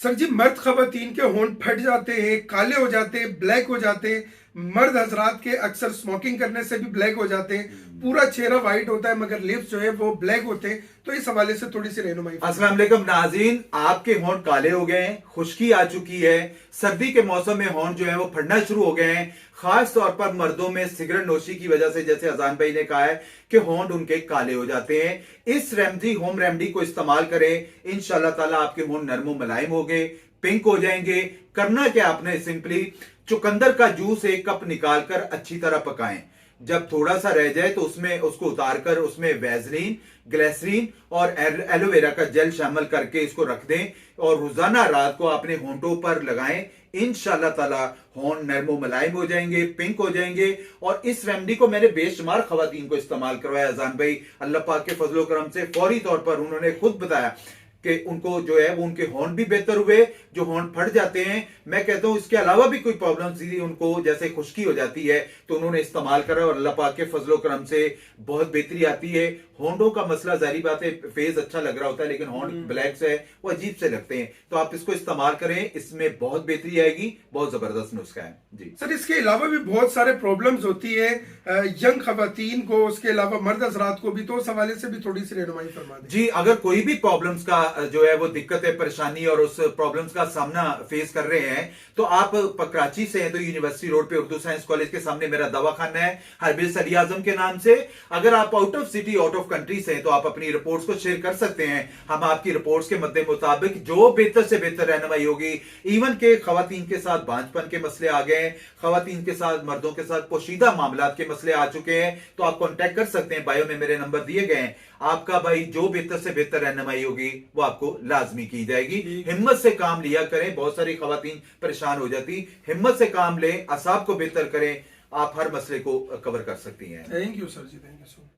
Sir जी, मर्द खवातीन के होंठ फट जाते हैं, काले हो जाते हैं, ब्लैक हो जाते हैं। मर्द हजरात के अक्सर स्मोकिंग करने से भी ब्लैक हो जाते हैं। पूरा चेहरा वाइट होता है मगर लिप्स जो है वो ब्लैक होते हैं। तो इस हवाले से थोड़ी सी रहनुमाई। अस्सलाम वालेकुम नाज़रीन, आपके होंठ काले हो गए हैं, खुश्की आ चुकी है, सर्दी के मौसम में होंठ जो है वो फटना शुरू हो गए हैं। खास तौर पर मर्दों में सिगरेट नोशी की वजह से, जैसे अजान भाई ने कहा है कि होंठ उनके काले हो जाते हैं। इस रेमडी होम रेमडी को इस्तेमाल करें, इंशाल्लाह ताला आपके होंठ नरम मुलायम हो गए, पिंक हो जाएंगे। करना क्या आपने, सिंपली चुकंदर का जूस 1 कप निकालकर अच्छी तरह पकाएं। जब थोड़ा सा रह जाए तो उसमें उसको उतारकर उसमें वैसलीन, ग्लिसरीन और एलोवेरा का जेल शामिल करके इसको रख दें और रोजाना रात को अपने होंठों पर लगाएं। इंशाल्लाह ताला होंठ नरमो मुलायम हो जाएंगे, पिंक हो जाएंगे। और इस रेमडी को मैंने बेशुमार खवातीन को इस्तेमाल करवाया। अजान भाई अल्लाह पाक के फजलो करम से फौरी तौर पर उन्होंने खुद बताया कि उनको जो है वो उनके होंठ भी बेहतर हुए, जो होंठ फट जाते हैं। मैं कहता हूं इसके अलावा भी कोई प्रॉब्लम थी उनको, जैसे खुश्की हो जाती है, तो उन्होंने इस्तेमाल करा और अल्लाह पाक के फजलो करम से बहुत बेहतरी आती है। होंठों का मसला जारी बात है, फेस अच्छा लग रहा होता है लेकिन होंठ ब्लैक से वो अजीब से लगते हैं। तो आप इसको इस्तेमाल करें, इसमें बहुत बेहतरी आएगी। बहुत जबरदस्त नुस्खा है जी। सर, इसके अलावा भी बहुत सारे प्रॉब्लम्स होती है यंग खवातीन को, उसके अलावा मर्द हजरात को भी। तो उस हवाले से भी थोड़ी सी रहनुमाई फरमा दें जी। अगर कोई भी प्रॉब्लम्स का जो है वो दिक्कत है, परेशानी और उस प्रॉब्लम्स का सामना फेस कर रहे हैं, तो आप कराची से हैं तो यूनिवर्सिटी रोड पे उर्दू साइंस कॉलेज के सामने मेरा दवाखाना है हरबिल सरी आजम के नाम से। अगर आप out of city, out of country से हैं तो आप अपनी रिपोर्ट्स को शेयर कर सकते हैं। हम आपकी रिपोर्ट्स के मद्दे मुताबिक जो बेहतर से बेहतर रहनुमाई होगी। इवन के खवातीन के साथ बांझपन के मसले आ गए हैं, खवातीन के साथ, मर्दों के साथ पोशीदा मामलात के मसले आ चुके हैं, तो आप कॉन्टेक्ट कर सकते हैं। बायो में मेरे नंबर दिए गए हैं। आपका भाई जो बेहतर से बेहतर रहनुमाई होगी वो आपको लाजमी की जाएगी। हिम्मत से काम लिया करें। बहुत सारी खवातीन परेशान हो जाती, हिम्मत से काम लें, असाब को बेहतर करें, आप हर मसले को कवर कर सकती हैं। थैंक यू सर जी, थैंक यू सो मच।